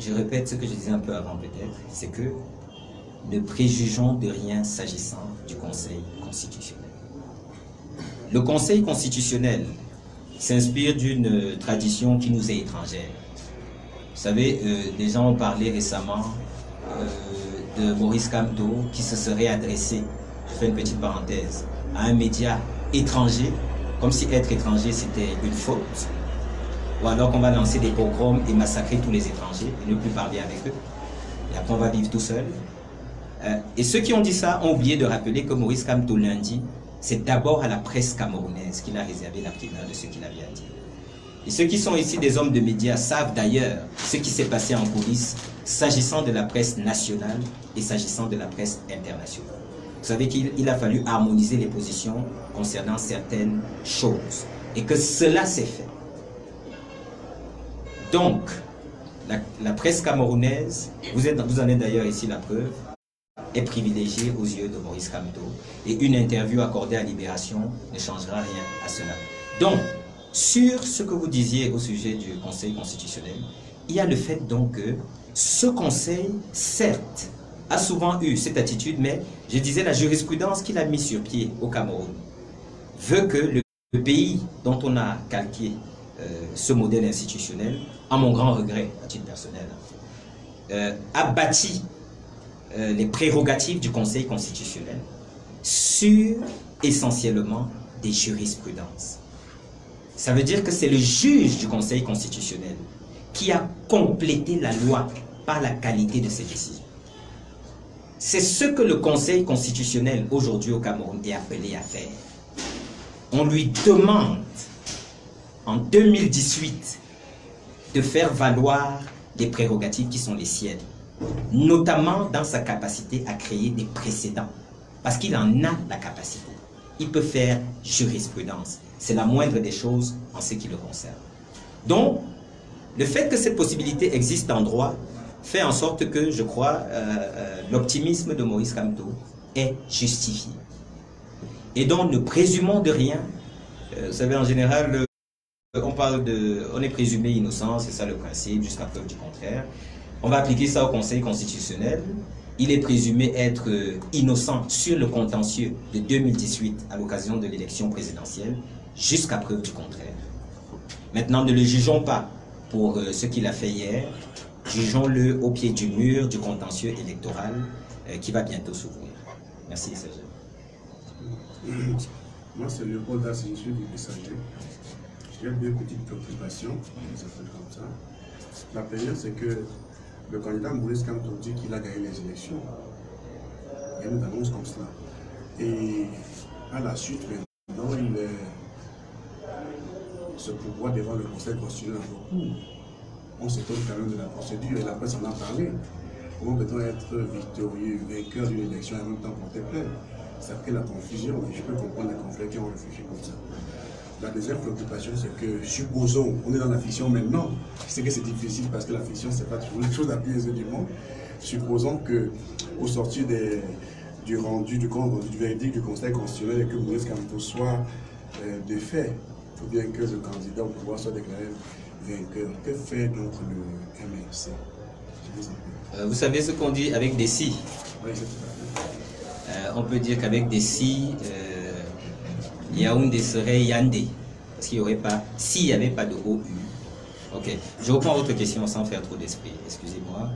Je répète ce que je disais un peu avant peut-être, c'est que ne préjugeons de rien s'agissant du Conseil constitutionnel. Le Conseil constitutionnel s'inspire d'une tradition qui nous est étrangère. Vous savez, des gens ont parlé récemment de Maurice Kamto qui se serait adressé, je fais une petite parenthèse, à un média étranger, comme si être étranger c'était une faute, ou alors qu'on va lancer des pogroms et massacrer tous les étrangers et ne plus parler avec eux, et après on va vivre tout seul. Et ceux qui ont dit ça ont oublié de rappeler que Maurice Kamto lundi, c'est d'abord à la presse camerounaise qu'il a réservé la primeur de ce qu'il avait à dire. Et ceux qui sont ici des hommes de médias savent d'ailleurs ce qui s'est passé en coulisses s'agissant de la presse nationale et s'agissant de la presse internationale. Vous savez qu'il a fallu harmoniser les positions concernant certaines choses et que cela s'est fait. Donc, la presse camerounaise, vous en êtes d'ailleurs ici la preuve, est privilégiée aux yeux de Maurice Kamto et une interview accordée à Libération ne changera rien à cela. Donc, sur ce que vous disiez au sujet du Conseil constitutionnel, il y a le fait donc que ce Conseil, certes, a souvent eu cette attitude, mais je disais la jurisprudence qu'il a mis sur pied au Cameroun veut que le pays dont on a calqué ce modèle institutionnel, à mon grand regret, à titre personnel, a bâti les prérogatives du Conseil constitutionnel sur essentiellement des jurisprudences. Ça veut dire que c'est le juge du Conseil constitutionnel qui a complété la loi par la qualité de ses décisions. C'est ce que le Conseil constitutionnel aujourd'hui au Cameroun est appelé à faire. On lui demande en 2018 de faire valoir des prérogatives qui sont les siennes, notamment dans sa capacité à créer des précédents, parce qu'il en a la capacité. Il peut faire jurisprudence. C'est la moindre des choses en ce qui le concerne. Donc, le fait que cette possibilité existe en droit fait en sorte que, je crois, l'optimisme de Maurice Kamto est justifié. Et donc, ne présumons de rien. Vous savez, en général, on est présumé innocent, c'est ça le principe, jusqu'à preuve du contraire. On va appliquer ça au Conseil constitutionnel. Il est présumé être innocent sur le contentieux de 2018 à l'occasion de l'élection présidentielle, jusqu'à preuve du contraire. Maintenant, ne le jugeons pas pour ce qu'il a fait hier, jugeons-le au pied du mur du contentieux électoral qui va bientôt s'ouvrir. Merci, Serge. Moi, c'est le rôle d'ascension du messager. J'ai deux petites préoccupations, on s'appelle comme ça. La première, c'est que le candidat Maurice Kamto dit qu'il a gagné les élections. Il y a une annonce comme cela. Et à la suite, maintenant, il se pourvoit devant le Conseil constitutionnel en recours. On s'étonne quand même de la procédure et la presse en a parlé. Comment peut-on être victorieux, vainqueur d'une élection et en même temps porter plainte? Ça crée la confusion et je peux comprendre les conflits qui ont réfléchi comme ça. La deuxième préoccupation, c'est que, supposons, on est dans la fiction maintenant, je sais que c'est difficile parce que la fiction, c'est pas toujours la chose la plus aisée du monde. Supposons que, au sortir du verdict du Conseil constitutionnel et que Maurice Kamto soit défait, ou bien que le candidat au pouvoir soit déclaré vainqueur, que fait donc le MRC? Vous savez ce qu'on dit avec des si. Oui, c'est tout à fait. On peut dire qu'avec des si, Yaoundé serait Yandé, parce qu'il n'y aurait pas, s'il n'y avait pas de OU. Ok, je reprends votre question sans faire trop d'esprit, excusez-moi.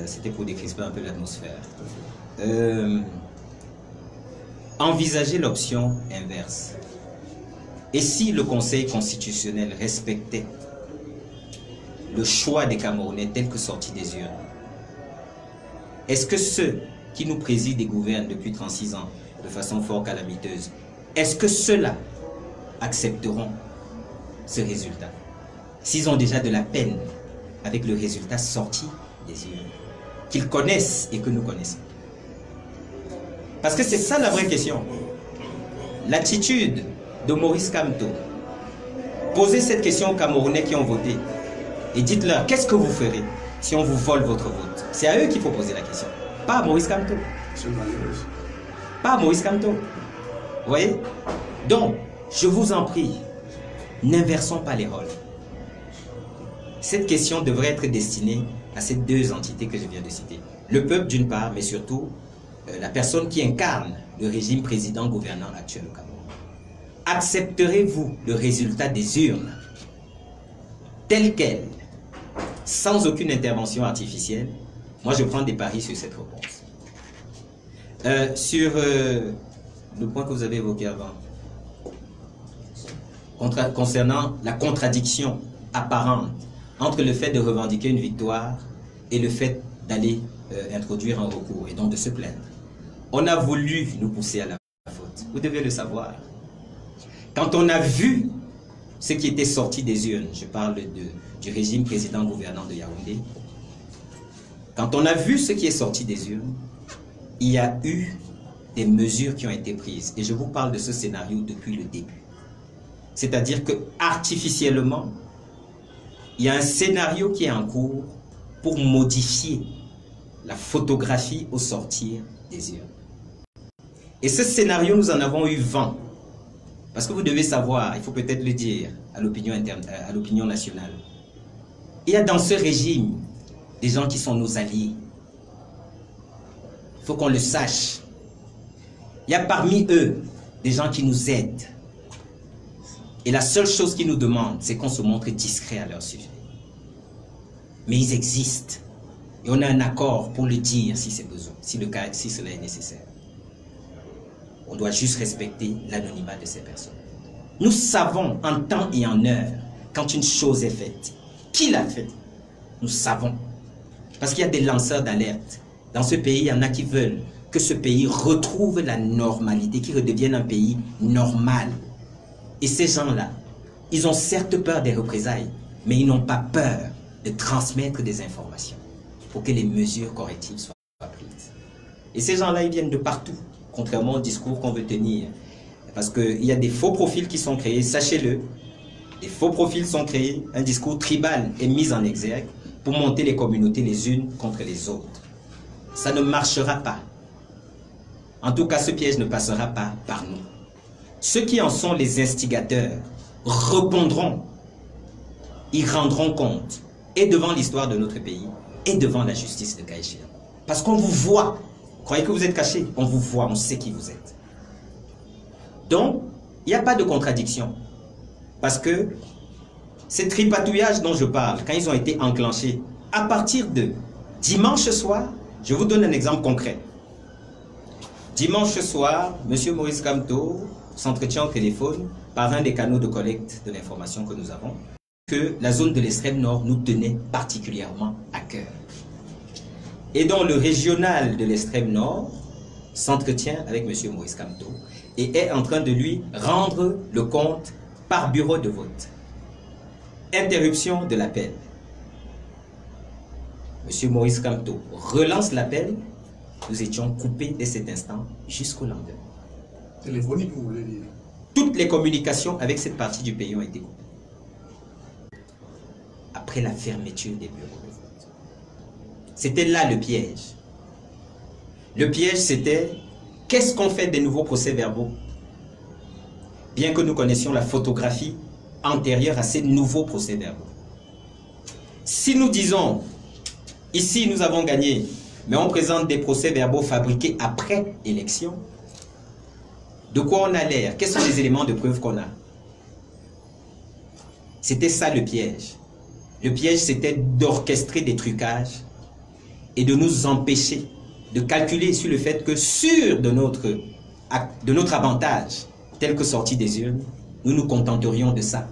C'était pour décrisper un peu l'atmosphère. Envisager l'option inverse. Et si le Conseil constitutionnel respectait le choix des Camerounais tel que sorti des urnes, est-ce que ceux qui nous président et gouvernent depuis 36 ans de façon fort calamiteuse, est-ce que ceux-là accepteront ce résultat s'ils ont déjà de la peine avec le résultat sorti des urnes, qu'ils connaissent et que nous connaissons? Parce que c'est ça la vraie question. L'attitude de Maurice Kamto, posez cette question aux Camerounais qui ont voté et dites-leur, qu'est-ce que vous ferez si on vous vole votre vote? C'est à eux qu'il faut poser la question, pas à Maurice Kamto. Pas à Maurice Kamto. Vous voyez? Donc, je vous en prie, n'inversons pas les rôles. Cette question devrait être destinée à ces deux entités que je viens de citer. Le peuple d'une part, mais surtout la personne qui incarne le régime président-gouvernant actuel au Cameroun. Accepterez-vous le résultat des urnes tel quel, sans aucune intervention artificielle? Moi, je prends des paris sur cette réponse. Sur le point que vous avez évoqué avant, concernant la contradiction apparente entre le fait de revendiquer une victoire et le fait d'aller introduire un recours et donc de se plaindre. On a voulu nous pousser à la faute. Vous devez le savoir. Quand on a vu ce qui était sorti des urnes, je parle du régime président-gouvernant de Yaoundé, quand on a vu ce qui est sorti des urnes, il y a eu des mesures qui ont été prises. Et je vous parle de ce scénario depuis le début. C'est-à-dire que artificiellement, il y a un scénario qui est en cours pour modifier la photographie au sortir des urnes. Et ce scénario, nous en avons eu vent. Parce que vous devez savoir, il faut peut-être le dire à l'opinion interne, à l'opinion nationale. Il y a dans ce régime des gens qui sont nos alliés. Il faut qu'on le sache. Il y a parmi eux des gens qui nous aident. Et la seule chose qu'ils nous demandent, c'est qu'on se montre discret à leur sujet. Mais ils existent. Et on a un accord pour le dire si c'est besoin, si cela est nécessaire. On doit juste respecter l'anonymat de ces personnes. Nous savons en temps et en heure quand une chose est faite. Qui l'a fait? Nous savons. Parce qu'il y a des lanceurs d'alerte. Dans ce pays, il y en a qui veulent que ce pays retrouve la normalité, qu'il redevienne un pays normal. Et ces gens-là, ils ont certes peur des représailles, mais ils n'ont pas peur de transmettre des informations pour que les mesures correctives soient prises. Et ces gens-là, ils viennent de partout, contrairement au discours qu'on veut tenir. Parce qu'il y a des faux profils qui sont créés, sachez-le. Des faux profils sont créés, un discours tribal est mis en exergue pour monter les communautés les unes contre les autres. Ça ne marchera pas. En tout cas, ce piège ne passera pas par nous. Ceux qui en sont les instigateurs répondront, ils rendront compte, et devant l'histoire de notre pays, et devant la justice de cas échéant. Parce qu'on vous voit. Croyez que vous êtes caché, on vous voit, on sait qui vous êtes. Donc, il n'y a pas de contradiction. Parce que ces tripatouillages dont je parle, quand ils ont été enclenchés, à partir de dimanche soir, je vous donne un exemple concret. Dimanche soir, M. Maurice Kamto s'entretient au téléphone par un des canaux de collecte de l'information que nous avons, que la zone de l'extrême nord nous tenait particulièrement à cœur. Et donc le régional de l'extrême nord s'entretient avec M. Maurice Kamto et est en train de lui rendre le compte par bureau de vote. Interruption de l'appel. M. Maurice Kamto relance l'appel. Nous étions coupés dès cet instant jusqu'au lendemain. Téléphonique, vous voulez dire? Toutes les communications avec cette partie du pays ont été coupées. Après la fermeture des bureaux de vote. C'était là le piège. Le piège, c'était qu'est-ce qu'on fait des nouveaux procès-verbaux? Bien que nous connaissions la photographie antérieure à ces nouveaux procès-verbaux. Si nous disons, ici nous avons gagné, mais on présente des procès-verbaux fabriqués après élection, de quoi on a l'air? Quels sont les éléments de preuve qu'on a? C'était ça le piège. Le piège, c'était d'orchestrer des trucages et de nous empêcher de calculer sur le fait que sûr de notre avantage, tel que sorti des urnes, nous nous contenterions de ça.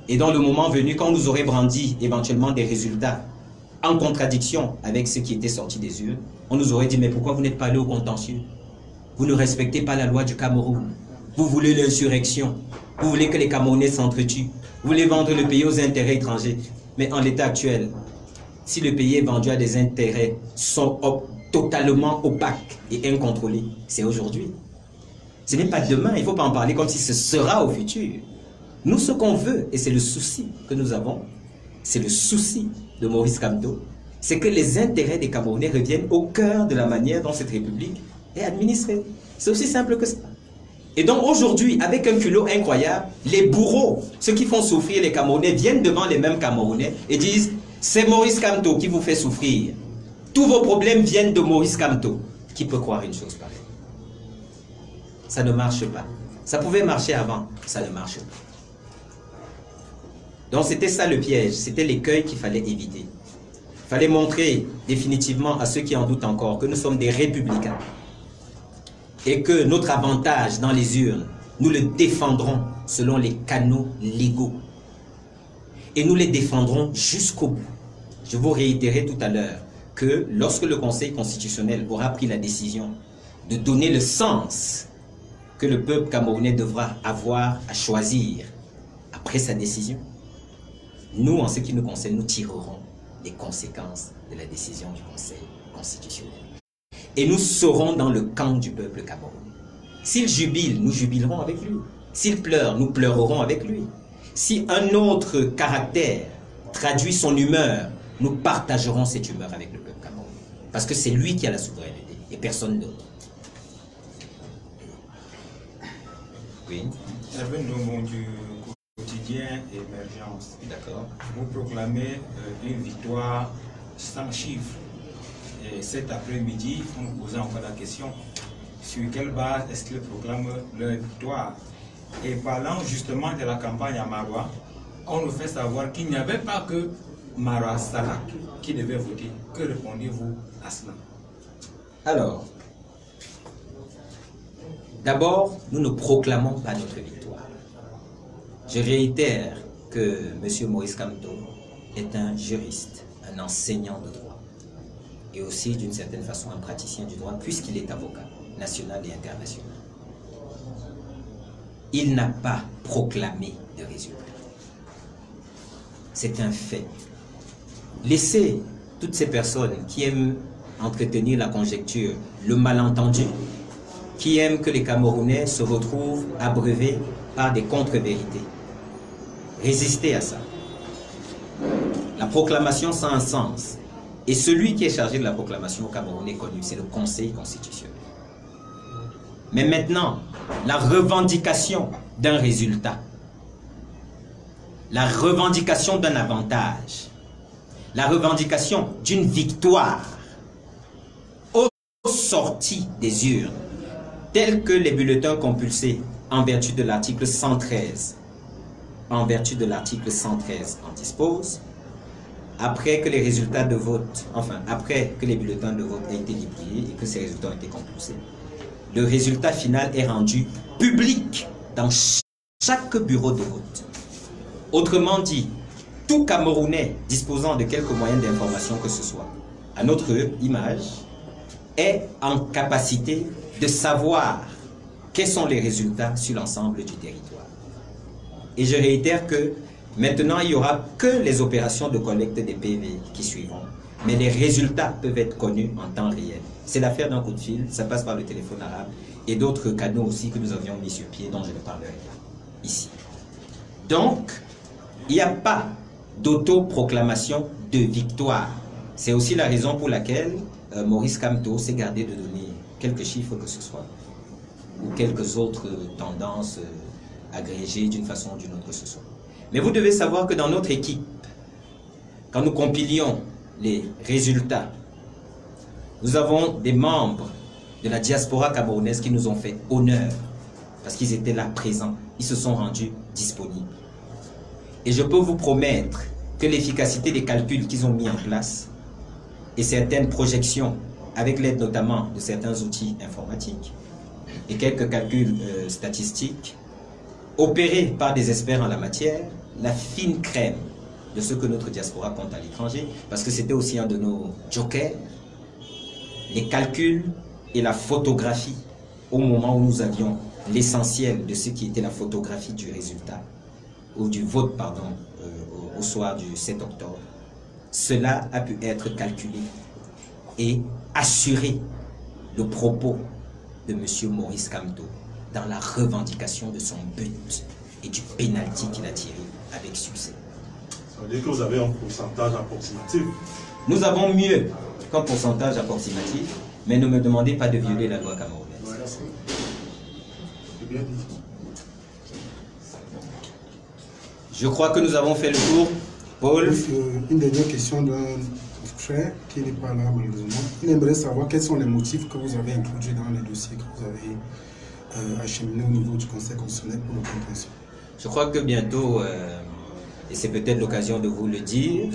Et dans le moment venu, quand on nous aurait brandi éventuellement des résultats en contradiction avec ce qui était sorti des urnes, on nous aurait dit, mais pourquoi vous n'êtes pas allé au contentieux? Vous ne respectez pas la loi du Cameroun. Vous voulez l'insurrection. Vous voulez que les Camerounais s'entretuent. Vous voulez vendre le pays aux intérêts étrangers. Mais en l'état actuel, si le pays est vendu à des intérêts sont totalement opaques et incontrôlés, c'est aujourd'hui. Ce n'est pas demain, il ne faut pas en parler comme si ce sera au futur. Nous, ce qu'on veut, et c'est le souci que nous avons, c'est le souci de Maurice Kamto, c'est que les intérêts des Camerounais reviennent au cœur de la manière dont cette République est administrée. C'est aussi simple que ça. Et donc aujourd'hui, avec un culot incroyable, les bourreaux, ceux qui font souffrir les Camerounais, viennent devant les mêmes Camerounais et disent « C'est Maurice Kamto qui vous fait souffrir. Tous vos problèmes viennent de Maurice Kamto. » Qui peut croire une chose pareille? Ça ne marche pas. Ça pouvait marcher avant, ça ne marche pas. Donc c'était ça le piège, c'était l'écueil qu'il fallait éviter. Il fallait montrer définitivement à ceux qui en doutent encore que nous sommes des républicains et que notre avantage dans les urnes, nous le défendrons selon les canaux légaux. Et nous les défendrons jusqu'au bout. Je vous réitérais tout à l'heure que lorsque le Conseil constitutionnel aura pris la décision de donner le sens que le peuple camerounais devra avoir à choisir après sa décision, nous, en ce qui nous concerne, nous tirerons les conséquences de la décision du Conseil constitutionnel. Et nous serons dans le camp du peuple camerounais. S'il jubile, nous jubilerons avec lui. S'il pleure, nous pleurerons avec lui. Si un autre caractère traduit son humeur, nous partagerons cette humeur avec le peuple camerounais. Parce que c'est lui qui a la souveraineté et personne d'autre. Oui. Hervé Ndongo du quotidien Émergence. D'accord. Vous proclamez une victoire sans chiffre Et cet après-midi, on nous posait encore la question sur quelle base est-ce qu'ils proclament leur victoire. Et parlant justement de la campagne à Maroua, on nous fait savoir qu'il n'y avait pas que Maroua Salak qui devait voter. Que répondez-vous à cela? Alors, d'abord, nous ne proclamons pas notre victoire. Je réitère que M. Maurice Kamto est un juriste, un enseignant de droit et aussi d'une certaine façon un praticien du droit puisqu'il est avocat national et international. Il n'a pas proclamé de résultat. C'est un fait. Laissez toutes ces personnes qui aiment entretenir la conjecture, le malentendu, qui aiment que les Camerounais se retrouvent abreuvés par des contre-vérités. Résistez à ça. La proclamation, ça a un sens. Et celui qui est chargé de la proclamation au Cameroun est connu, c'est le Conseil constitutionnel. Mais maintenant, la revendication d'un résultat, la revendication d'un avantage, la revendication d'une victoire aux sorties des urnes, tels que les bulletins compulsés en vertu de l'article 113, en disposent, après que les résultats de vote, enfin, après que les bulletins de vote aient été dépouillés et que ces résultats ont été compulsés, le résultat final est rendu public dans chaque bureau de vote. Autrement dit, tout Camerounais disposant de quelques moyens d'information que ce soit, à notre image, est en capacité de savoir quels sont les résultats sur l'ensemble du territoire. Et je réitère que maintenant, il n'y aura que les opérations de collecte des PV qui suivront. Mais les résultats peuvent être connus en temps réel. C'est l'affaire d'un coup de fil, ça passe par le téléphone arabe et d'autres canaux aussi que nous avions mis sur pied, dont je ne parlerai pas ici. Donc, il n'y a pas d'autoproclamation de victoire. C'est aussi la raison pour laquelle Maurice Kamto s'est gardé de donner quelques chiffres que ce soit, ou quelques autres tendances agrégées d'une façon ou d'une autre que ce soit. Mais vous devez savoir que dans notre équipe, quand nous compilions les résultats, nous avons des membres de la diaspora camerounaise qui nous ont fait honneur parce qu'ils étaient là présents, ils se sont rendus disponibles. Et je peux vous promettre que l'efficacité des calculs qu'ils ont mis en place et certaines projections, avec l'aide notamment de certains outils informatiques et quelques calculs statistiques, opérés par des experts en la matière, la fine crème de ce que notre diaspora compte à l'étranger, parce que c'était aussi un de nos jokers, les calculs et la photographie au moment où nous avions l'essentiel de ce qui était la photographie du résultat, ou du vote, pardon, au soir du 7 octobre. Cela a pu être calculé et assurer le propos de M. Maurice Kamto dans la revendication de son but et du pénalty qu'il a tiré avec succès. Ça veut dire que vous avez un pourcentage approximatif. Nous avons mieux qu'un pourcentage approximatif, mais ne me demandez pas de violer la loi camerounaise. Je crois que nous avons fait le tour. Paul. Une dernière question d'un frère qui n'est pas là malheureusement. Il aimerait savoir quels sont les motifs que vous avez introduits dans les dossiers que vous avez acheminés au niveau du Conseil constitutionnel pour le contentieux. Je crois que bientôt, et c'est peut-être l'occasion de vous le dire,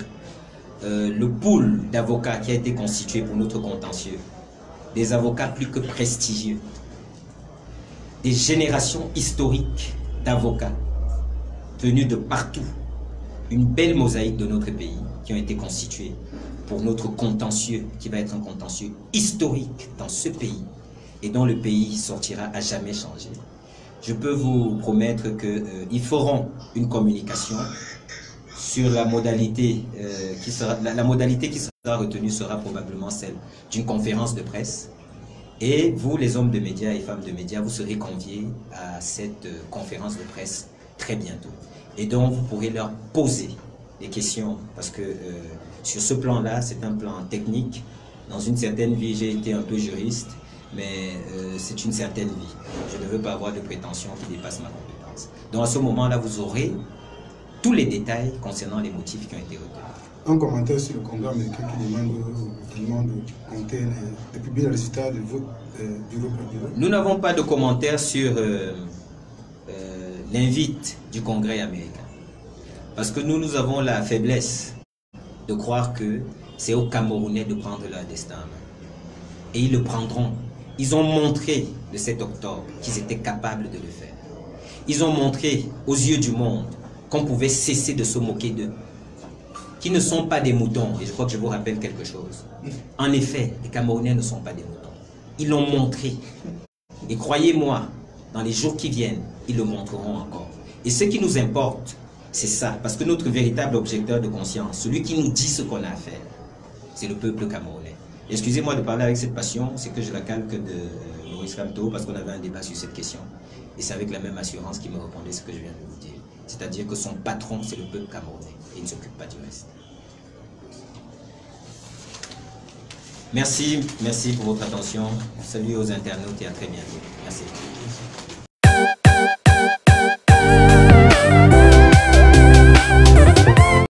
le pool d'avocats qui a été constitué pour notre contentieux, des avocats plus que prestigieux, des générations historiques d'avocats venus de partout, une belle mosaïque de notre pays qui ont été constitués pour notre contentieux, qui va être un contentieux historique dans ce pays et dont le pays sortira à jamais changé. Je peux vous promettre qu'ils feront une communication sur la modalité qui sera, la modalité qui sera retenue sera probablement celle d'une conférence de presse. Et vous, les hommes de médias et femmes de médias, vous serez conviés à cette conférence de presse très bientôt. Et donc, vous pourrez leur poser des questions, parce que sur ce plan-là, c'est un plan technique. Dans une certaine vie, j'ai été un peu juriste, mais c'est une certaine vie. Je ne veux pas avoir de prétention qui dépasse ma compétence. Donc, à ce moment-là, vous aurez tous les détails concernant les motifs qui ont été retenus. un commentaire sur le Congrès américain qui demande au gouvernement de publier le résultat du vote bureau par bureau. Nous n'avons pas de commentaire sur l'invite du Congrès américain. Parce que nous avons la faiblesse de croire que c'est aux Camerounais de prendre leur destin en main. Et ils le prendront. Ils ont montré le 7 octobre qu'ils étaient capables de le faire. Ils ont montré aux yeux du monde qu'on pouvait cesser de se moquer d'eux. Qui ne sont pas des moutons. Et je crois que je vous rappelle quelque chose. En effet, les Camerounais ne sont pas des moutons. Ils l'ont montré. Et croyez-moi, dans les jours qui viennent, ils le montreront encore. Et ce qui nous importe, c'est ça. Parce que notre véritable objecteur de conscience, celui qui nous dit ce qu'on a à faire, c'est le peuple camerounais. Excusez-moi de parler avec cette passion, c'est que je la calque de Maurice Kamto, parce qu'on avait un débat sur cette question. Et c'est avec la même assurance qu'il me répondait ce que je viens de vous dire. C'est-à-dire que son patron, c'est le peuple camerounais. Et il ne s'occupe pas du reste. Merci pour votre attention. Salut aux internautes et à très bientôt. Merci.